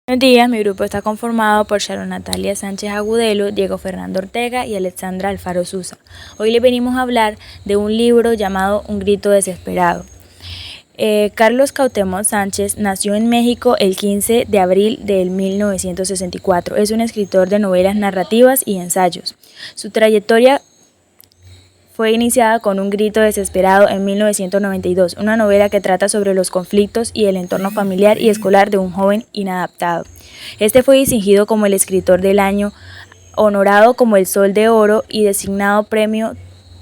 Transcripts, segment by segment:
Buenos días, mi grupo está conformado por Sharon Natalia Sánchez Agudelo, Diego Fernando Ortega y Alexandra Alfaro Susa. Hoy le venimos a hablar de un libro llamado Un grito desesperado. Carlos Cuauhtémoc Sánchez nació en México el 15 de abril de 1964. Es un escritor de novelas narrativas y ensayos. Su trayectoria fue iniciada con Un grito desesperado en 1992, una novela que trata sobre los conflictos y el entorno familiar y escolar de un joven inadaptado. Este fue distinguido como el escritor del año, honorado como el Sol de Oro y designado Premio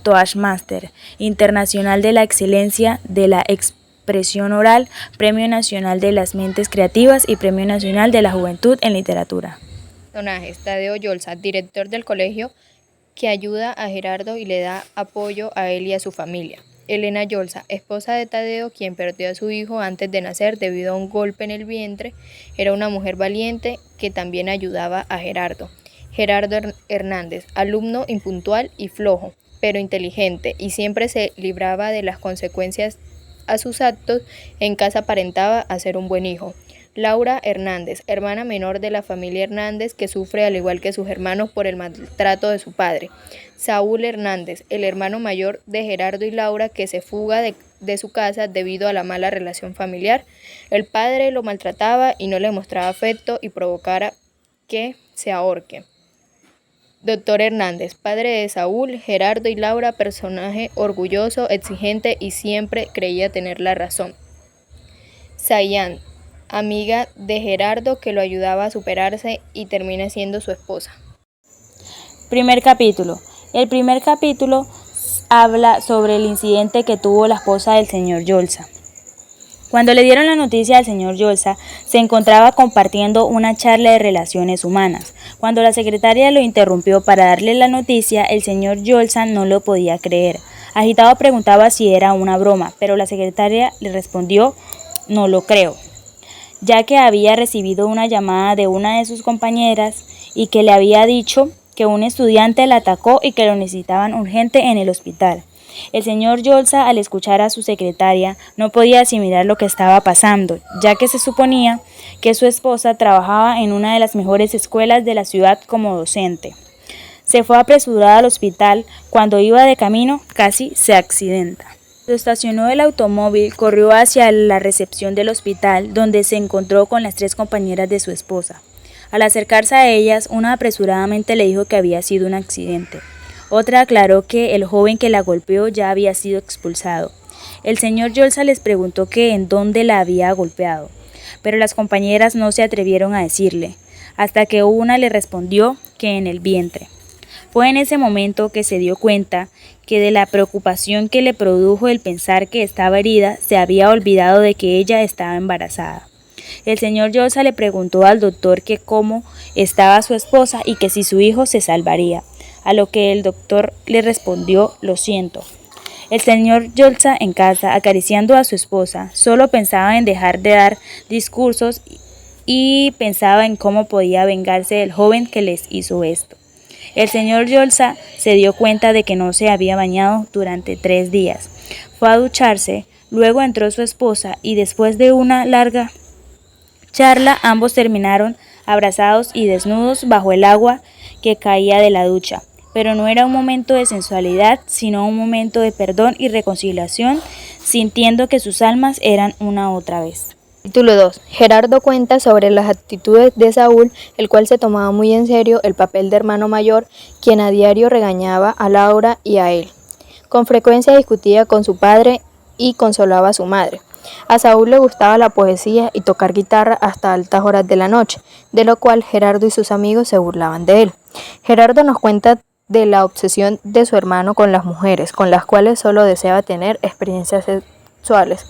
Toastmaster Internacional de la Excelencia de la Expresión Oral, Premio Nacional de las Mentes Creativas y Premio Nacional de la Juventud en Literatura. Personajes: Tadeo Yolsa, director del colegio, que ayuda a Gerardo y le da apoyo a él y a su familia. Elena Yolsa, esposa de Tadeo, quien perdió a su hijo antes de nacer debido a un golpe en el vientre, era una mujer valiente que también ayudaba a Gerardo. Gerardo Hernández, alumno impuntual y flojo, pero inteligente, y siempre se libraba de las consecuencias a sus actos. En casa aparentaba a ser un buen hijo. Laura Hernández, hermana menor de la familia Hernández, que sufre al igual que sus hermanos por el maltrato de su padre. Saúl Hernández, el hermano mayor de Gerardo y Laura, que se fuga de su casa debido a la mala relación familiar. El padre lo maltrataba y no le mostraba afecto y provocara que se ahorque. Doctor Hernández, padre de Saúl, Gerardo y Laura, personaje orgulloso, exigente y siempre creía tener la razón. Sayan, amiga de Gerardo, que lo ayudaba a superarse y termina siendo su esposa. Primer capítulo. El primer capítulo habla sobre el incidente que tuvo la esposa del señor Yolsa. Cuando le dieron la noticia al señor Yolsa, se encontraba compartiendo una charla de relaciones humanas. Cuando la secretaria lo interrumpió para darle la noticia, el señor Yolsa no lo podía creer. Agitado preguntaba si era una broma, pero la secretaria le respondió: "No lo creo", ya que había recibido una llamada de una de sus compañeras y que le había dicho que un estudiante la atacó y que lo necesitaban urgente en el hospital. El señor Yolsa, al escuchar a su secretaria, no podía asimilar lo que estaba pasando, ya que se suponía que su esposa trabajaba en una de las mejores escuelas de la ciudad como docente. Se fue apresurada al hospital. Cuando iba de camino, casi se accidenta. Cuando estacionó el automóvil, corrió hacia la recepción del hospital, donde se encontró con las 3 compañeras de su esposa. Al acercarse a ellas, una apresuradamente le dijo que había sido un accidente. Otra aclaró que el joven que la golpeó ya había sido expulsado. El señor Yolsa les preguntó que en dónde la había golpeado, pero las compañeras no se atrevieron a decirle, hasta que una le respondió que en el vientre. Fue en ese momento que se dio cuenta que de la preocupación que le produjo el pensar que estaba herida, se había olvidado de que ella estaba embarazada. El señor Yolsa le preguntó al doctor que cómo estaba su esposa y que si su hijo se salvaría, a lo que el doctor le respondió: "Lo siento". El señor Yolsa, en casa, acariciando a su esposa, solo pensaba en dejar de dar discursos y pensaba en cómo podía vengarse del joven que les hizo esto. El señor Yolsa se dio cuenta de que no se había bañado durante 3 días. Fue a ducharse, luego entró su esposa y después de una larga charla ambos terminaron abrazados y desnudos bajo el agua que caía de la ducha. Pero no era un momento de sensualidad, sino un momento de perdón y reconciliación, sintiendo que sus almas eran una otra vez. Capítulo 2. Gerardo cuenta sobre las actitudes de Saúl, el cual se tomaba muy en serio el papel de hermano mayor, quien a diario regañaba a Laura y a él. Con frecuencia discutía con su padre y consolaba a su madre. A Saúl le gustaba la poesía y tocar guitarra hasta altas horas de la noche, de lo cual Gerardo y sus amigos se burlaban de él. Gerardo nos cuenta de la obsesión de su hermano con las mujeres, con las cuales solo deseaba tener experiencias sexuales.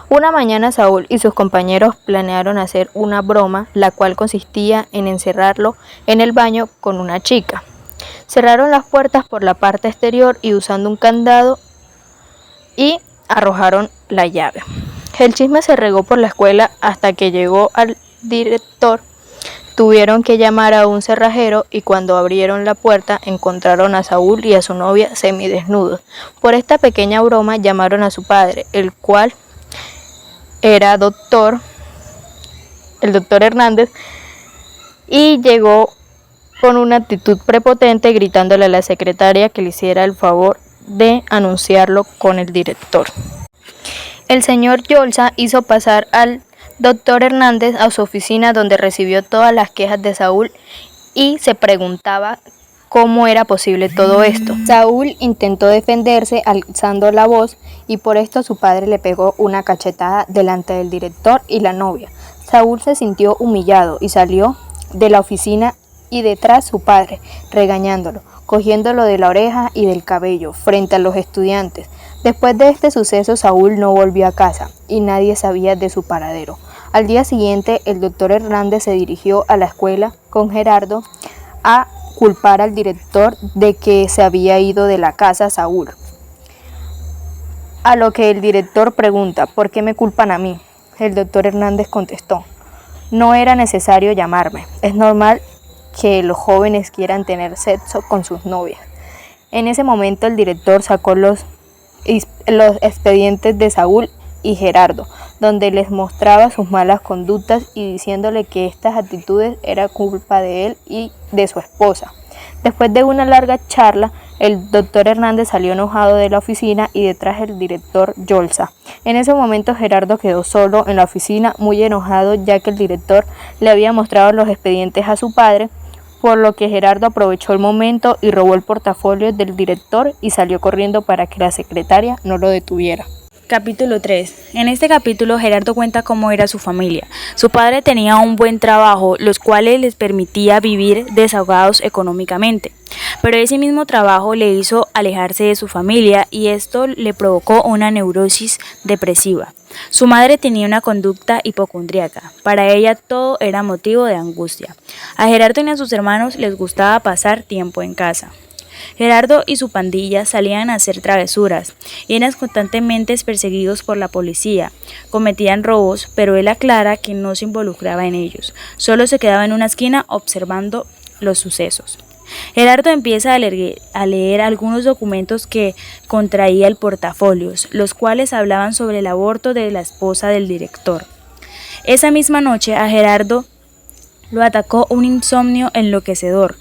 Una mañana Saúl y sus compañeros planearon hacer una broma, la cual consistía en encerrarlo en el baño con una chica. Cerraron las puertas por la parte exterior y usando un candado y arrojaron la llave. El chisme se regó por la escuela hasta que llegó al director. Tuvieron que llamar a un cerrajero y cuando abrieron la puerta encontraron a Saúl y a su novia semidesnudos. Por esta pequeña broma llamaron a su padre, el cual era el doctor Hernández, y llegó con una actitud prepotente gritándole a la secretaria que le hiciera el favor de anunciarlo con el director. El señor Yolsa hizo pasar al doctor Hernández a su oficina donde recibió todas las quejas de Saúl y se preguntaba cómo era posible todo esto. Saúl intentó defenderse alzando la voz y por esto su padre le pegó una cachetada delante del director y la novia. Saúl se sintió humillado y salió de la oficina y detrás su padre, regañándolo, cogiéndolo de la oreja y del cabello frente a los estudiantes. Después de este suceso, Saúl no volvió a casa y nadie sabía de su paradero. Al día siguiente, el doctor Hernández se dirigió a la escuela con Gerardo a culpar al director de que se había ido de la casa Saúl. A lo que el director pregunta, ¿por qué me culpan a mí? El doctor Hernández contestó, no era necesario llamarme, es normal que los jóvenes quieran tener sexo con sus novias. En ese momento el director sacó los expedientes de Saúl y Gerardo, donde les mostraba sus malas conductas y diciéndole que estas actitudes eran culpa de él y de su esposa. Después de una larga charla, el doctor Hernández salió enojado de la oficina y detrás el director Yolsa. En ese momento Gerardo quedó solo en la oficina, muy enojado ya que el director le había mostrado los expedientes a su padre, por lo que Gerardo aprovechó el momento y robó el portafolio del director y salió corriendo para que la secretaria no lo detuviera. Capítulo 3. En este capítulo Gerardo cuenta cómo era su familia. Su padre tenía un buen trabajo, los cuales les permitía vivir desahogados económicamente. Pero ese mismo trabajo le hizo alejarse de su familia y esto le provocó una neurosis depresiva. Su madre tenía una conducta hipocondríaca. Para ella todo era motivo de angustia. A Gerardo y a sus hermanos les gustaba pasar tiempo en casa. Gerardo y su pandilla salían a hacer travesuras, eran constantemente perseguidos por la policía, cometían robos, pero él aclara que no se involucraba en ellos, solo se quedaba en una esquina observando los sucesos. Gerardo empieza a leer algunos documentos que contraía el portafolio, los cuales hablaban sobre el aborto de la esposa del director. Esa misma noche a Gerardo lo atacó un insomnio enloquecedor,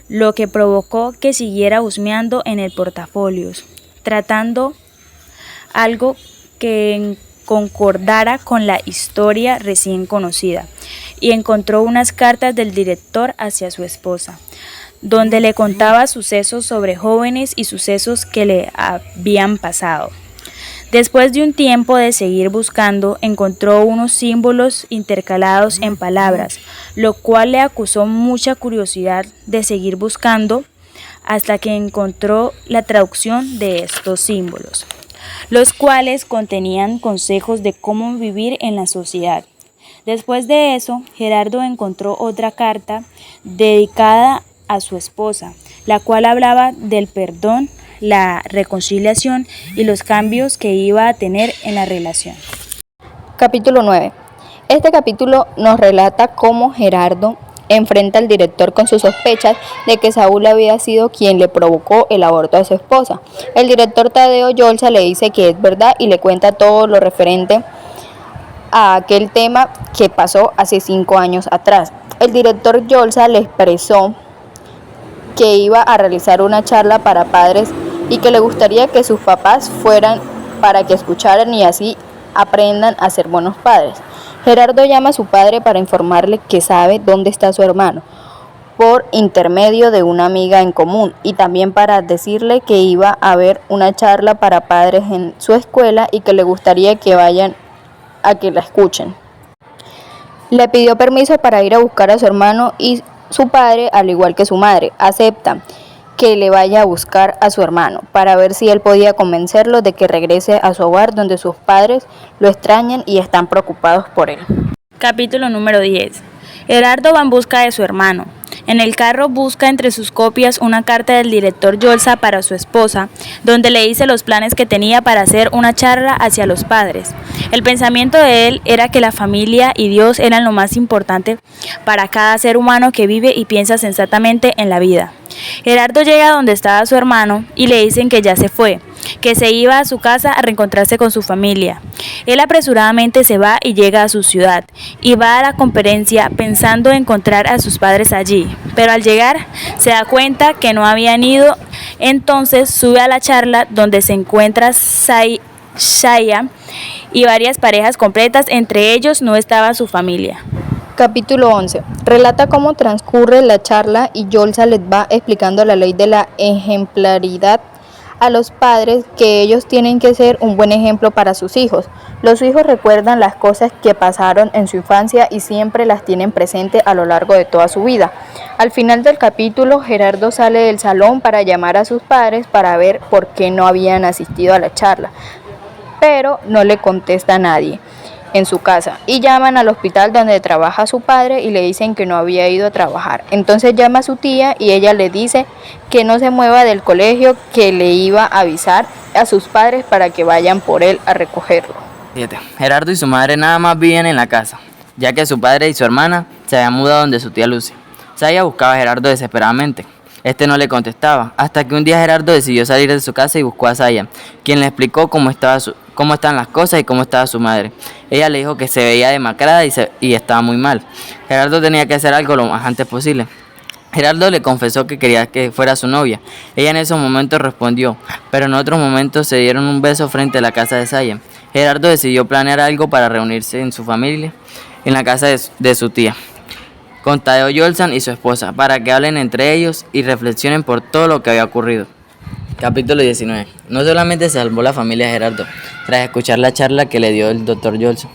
lo que provocó que siguiera husmeando en el portafolio, tratando algo que concordara con la historia recién conocida, y encontró unas cartas del director hacia su esposa, donde le contaba sucesos sobre jóvenes y sucesos que le habían pasado. Después de un tiempo de seguir buscando, encontró unos símbolos intercalados en palabras, lo cual le acusó mucha curiosidad de seguir buscando hasta que encontró la traducción de estos símbolos, los cuales contenían consejos de cómo vivir en la sociedad. Después de eso, Gerardo encontró otra carta dedicada a su esposa, la cual hablaba del perdón, la reconciliación y los cambios que iba a tener en la relación. Capítulo 9. Este capítulo nos relata cómo Gerardo enfrenta al director con sus sospechas de que Saúl había sido quien le provocó el aborto a su esposa. El director Tadeo Yolsa le dice que es verdad y le cuenta todo lo referente a aquel tema que pasó hace 5 años atrás. El director Yolsa le expresó que iba a realizar una charla para padres y que le gustaría que sus papás fueran para que escucharan y así aprendan a ser buenos padres. Gerardo llama a su padre para informarle que sabe dónde está su hermano, por intermedio de una amiga en común, y también para decirle que iba a haber una charla para padres en su escuela y que le gustaría que vayan a que la escuchen. Le pidió permiso para ir a buscar a su hermano y su padre, al igual que su madre, acepta que le vaya a buscar a su hermano para ver si él podía convencerlo de que regrese a su hogar donde sus padres lo extrañan y están preocupados por él. Capítulo número 10. Gerardo va en busca de su hermano. En el carro busca entre sus copias una carta del director Yolsa para su esposa, donde le dice los planes que tenía para hacer una charla hacia los padres. El pensamiento de él era que la familia y Dios eran lo más importante para cada ser humano que vive y piensa sensatamente en la vida. Gerardo llega donde estaba su hermano y le dicen que ya se fue, que se iba a su casa a reencontrarse con su familia. Él apresuradamente se va y llega a su ciudad, y va a la conferencia pensando encontrar a sus padres allí, pero al llegar se da cuenta que no habían ido. Entonces sube a la charla donde se encuentra Shaya y varias parejas completas, entre ellos no estaba su familia. Capítulo 11. Relata cómo transcurre la charla y Yolsa les va explicando la ley de la ejemplaridad a los padres, que ellos tienen que ser un buen ejemplo para sus hijos. Los hijos recuerdan las cosas que pasaron en su infancia y siempre las tienen presente a lo largo de toda su vida. Al final del capítulo, Gerardo sale del salón para llamar a sus padres para ver por qué no habían asistido a la charla, pero no le contesta a nadie en su casa, y llaman al hospital donde trabaja su padre y le dicen que no había ido a trabajar. Entonces llama a su tía y ella le dice que no se mueva del colegio, que le iba a avisar a sus padres para que vayan por él a recogerlo. Gerardo y su madre nada más vivían en la casa, ya que su padre y su hermana se habían mudado donde su tía Lucy. Saya buscaba a Gerardo desesperadamente. Este no le contestaba, hasta que un día Gerardo decidió salir de su casa y buscó a Saya, quien le explicó cómo estaban las cosas y cómo estaba su madre. Ella le dijo que se veía demacrada y estaba muy mal. Gerardo tenía que hacer algo lo más antes posible. Gerardo le confesó que quería que fuera su novia. Ella en esos momentos respondió, pero en otros momentos se dieron un beso frente a la casa de Saya. Gerardo decidió planear algo para reunirse en su familia en la casa de su tía, con Tadeo Yolsan y su esposa, para que hablen entre ellos y reflexionen por todo lo que había ocurrido. Capítulo 19. No solamente se salvó la familia de Gerardo, tras escuchar la charla que le dio el Dr. Yolsan,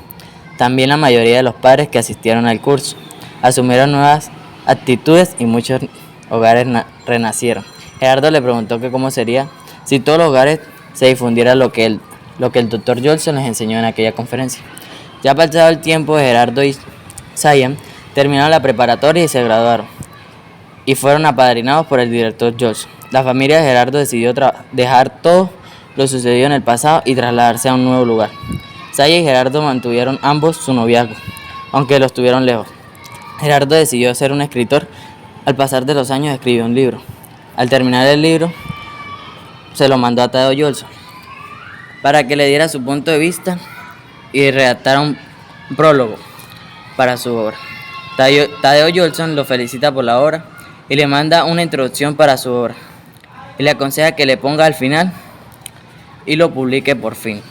también la mayoría de los padres que asistieron al curso asumieron nuevas actitudes y muchos hogares renacieron. Gerardo le preguntó que cómo sería si todos los hogares se difundiera lo que el Dr. Yolsan les enseñó en aquella conferencia. Ya pasado el tiempo, Gerardo y Saya terminaron la preparatoria y se graduaron, y fueron apadrinados por el director Yolsan. La familia de Gerardo decidió dejar todo lo sucedido en el pasado y trasladarse a un nuevo lugar. Saya y Gerardo mantuvieron ambos su noviazgo, aunque los tuvieron lejos. Gerardo decidió ser un escritor. Al pasar de los años escribió un libro. Al terminar el libro, se lo mandó a Tadeo Yolsan para que le diera su punto de vista y redactara un prólogo para su obra. Tadeo Yolsan lo felicita por la obra y le manda una introducción para su obra, y le aconseja que le ponga al final y lo publique por fin.